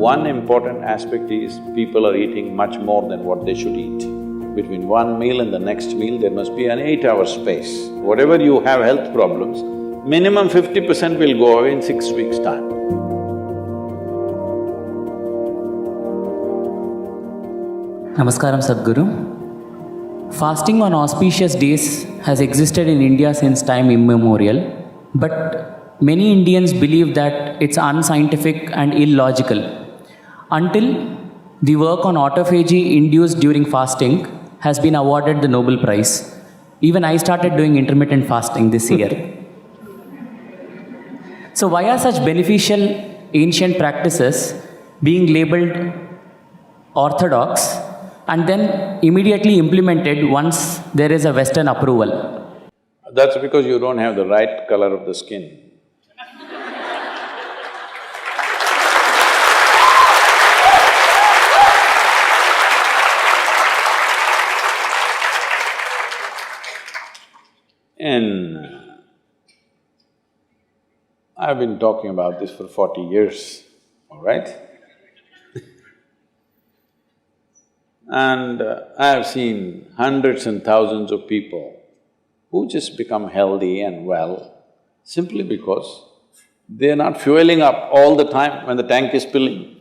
One important aspect is people are eating much more than what they should eat. Between one meal and the next meal, there must be an 8-hour space. Whatever you have health problems, minimum 50% will go away in 6 weeks' time. Namaskaram, Sadhguru. Fasting on auspicious days has existed in India since time immemorial, but many Indians believe that it's unscientific and illogical. Until the work on autophagy induced during fasting has been awarded the Nobel Prize. Even I started doing intermittent fasting this year. So why are such beneficial ancient practices being labeled orthodox and then immediately implemented once there is a Western approval? That's because you don't have the right color of the skin. I've been talking about this for 40 years, all right? And I have seen hundreds and thousands of people who just become healthy and well simply because they're not fueling up all the time when the tank is filling.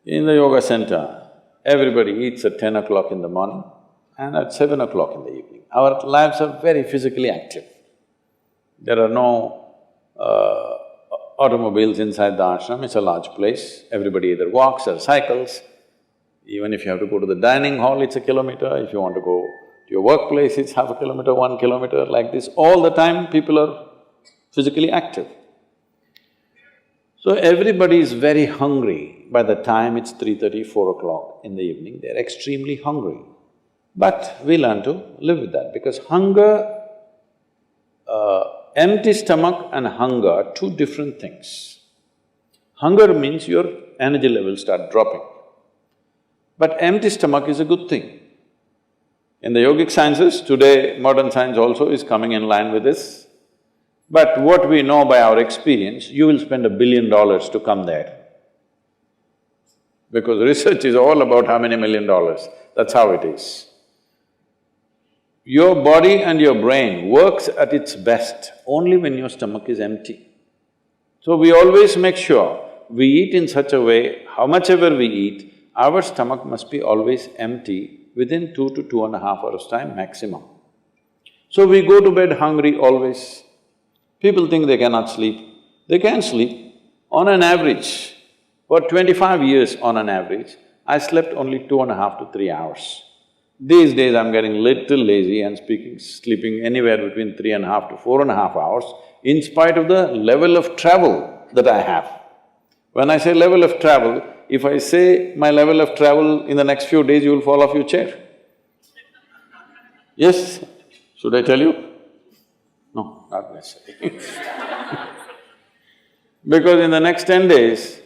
In the yoga center, everybody eats at 10 o'clock in the morning and at 7 o'clock in the evening. Our lives are very physically active. There are no automobiles inside the ashram, it's a large place. Everybody either walks or cycles. Even if you have to go to the dining hall, it's a kilometer. If you want to go to your workplace, it's half a kilometer, 1 kilometer, like this. All the time, people are physically active. So everybody is very hungry. By the time it's 3:30, 4 o'clock in the evening, they're extremely hungry. But we learn to live with that because hunger, empty stomach and hunger are two different things. Hunger means your energy levels start dropping. But empty stomach is a good thing. In the yogic sciences, today modern science also is coming in line with this. But what we know by our experience, you will spend $1 billion to come there. Because research is all about how many $1 million, that's how it is. Your body and your brain works at its best only when your stomach is empty. So we always make sure we eat in such a way, how much ever we eat, our stomach must be always empty within 2 to 2.5 hours' time maximum. So we go to bed hungry always. People think they cannot sleep. They can sleep. On an average, for 25 years on an average, I slept only 2.5 to 3 hours. These days I'm getting little lazy and sleeping anywhere between 3.5 to 4.5 hours in spite of the level of travel that I have. When I say level of travel, if I say my level of travel in the next few days, you will fall off your chair. Yes? Should I tell you? No, not necessarily. Because in the next 10 days,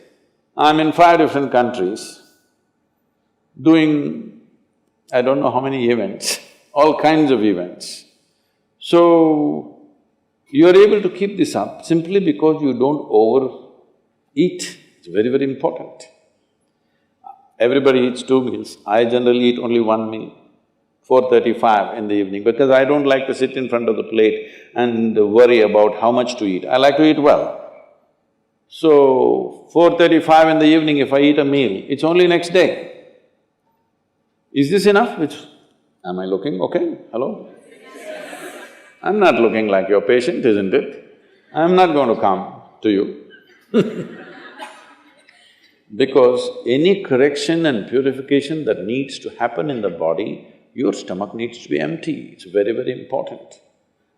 I'm in 5 different countries doing I don't know how many events, all kinds of events. So, you're able to keep this up simply because you don't overeat. It's very, very important. Everybody eats 2 meals. I generally eat only 1 meal, 4:35 in the evening, because I don't like to sit in front of the plate and worry about how much to eat. I like to eat well. So, 4:35 in the evening, if I eat a meal, it's only next day. Is this enough? Am I looking okay? Hello? I'm not looking like your patient, isn't it? I'm not going to come to you because any correction and purification that needs to happen in the body, your stomach needs to be empty. It's very, very important.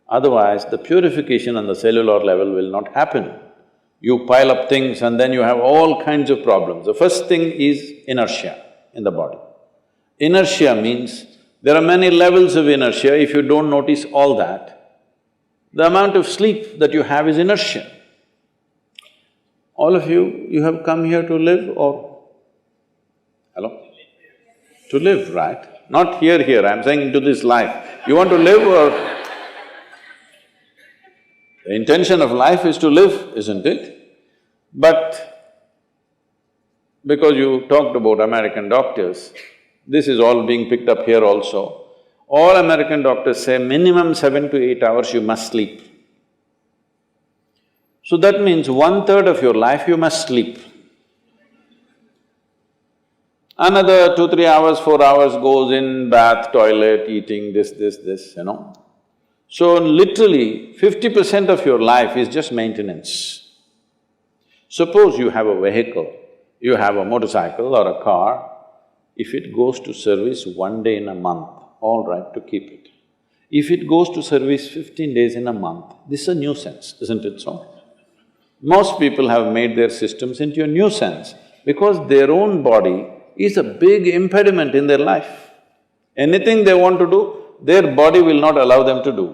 Otherwise, the purification on the cellular level will not happen. You pile up things and then you have all kinds of problems. The first thing is inertia in the body. Inertia means there are many levels of inertia. If you don't notice all that, the amount of sleep that you have is inertia. All of you have come here to live or… Hello? To live, right? Not here, I'm saying into this life. You want to live or… The intention of life is to live, isn't it? But because you talked about American doctors, this is all being picked up here also. All American doctors say minimum 7 to 8 hours you must sleep. So that means 1/3 of your life you must sleep. Another 2, 3 hours, 4 hours goes in bath, toilet, eating, this, So literally 50% of your life is just maintenance. Suppose you have a vehicle, you have a motorcycle or a car, if it goes to service 1 day in a month, all right to keep it. If it goes to service 15 days in a month, this is a nuisance, isn't it so? Most people have made their systems into a nuisance because their own body is a big impediment in their life. Anything they want to do, their body will not allow them to do.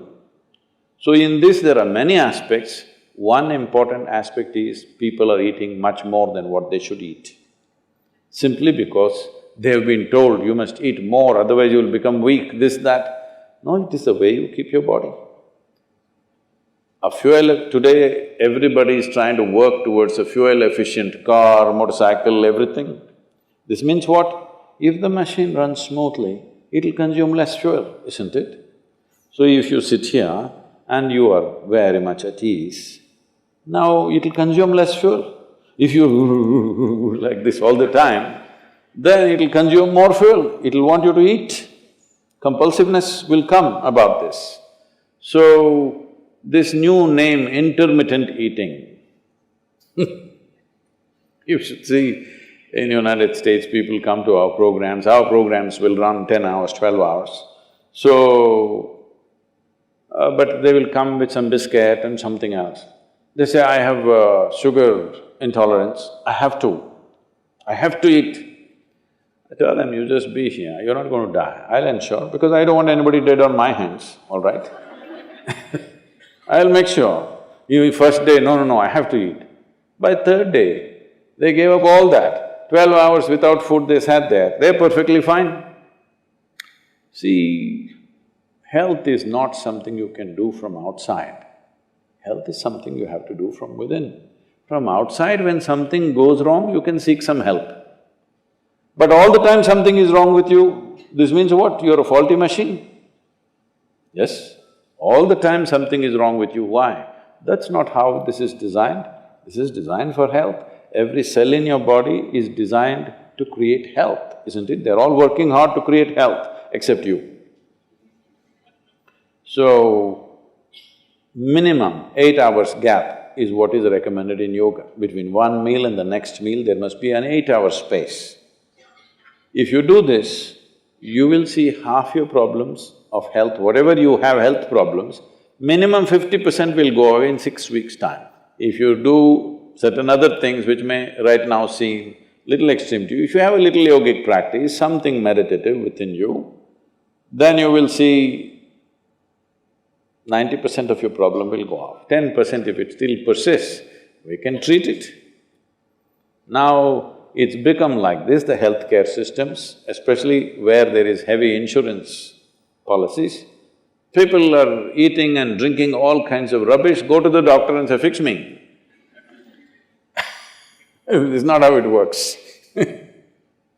So in this there are many aspects. One important aspect is people are eating much more than what they should eat. Simply because they have been told, you must eat more, otherwise you will become weak, this, that. No, it is the way you keep your body. Today everybody is trying to work towards a fuel-efficient car, motorcycle, everything. This means what? If the machine runs smoothly, it'll consume less fuel, isn't it? So if you sit here and you are very much at ease, now it'll consume less fuel. If you like this all the time, then it'll consume more fuel, it'll want you to eat. Compulsiveness will come about this. So, this new name, intermittent eating, you should see, in United States, people come to our programs will run 10 hours, 12 hours. So, but they will come with some biscuit and something else. They say, I have sugar intolerance, I have to eat. I tell them, you just be here, you're not going to die, I'll ensure, because I don't want anybody dead on my hands, all right? I'll make sure. You first day, no, I have to eat. By third day, they gave up all that. 12 hours without food they sat there, they're perfectly fine. See, health is not something you can do from outside. Health is something you have to do from within. From outside, when something goes wrong, you can seek some help. But all the time something is wrong with you, this means what? You're a faulty machine. Yes? All the time something is wrong with you, why? That's not how this is designed. This is designed for health. Every cell in your body is designed to create health, isn't it? They're all working hard to create health, except you. So, minimum 8 hours gap is what is recommended in yoga. Between one meal and the next meal, there must be an 8-hour space. If you do this, you will see half your problems of health, whatever you have health problems, minimum 50% will go away in 6 weeks' time. If you do certain other things which may right now seem little extreme to you, if you have a little yogic practice, something meditative within you, then you will see 90% of your problem will go off. 10% if it still persists, we can treat it. Now, it's become like this, the healthcare systems, especially where there is heavy insurance policies. People are eating and drinking all kinds of rubbish, go to the doctor and say, fix me. This is not how it works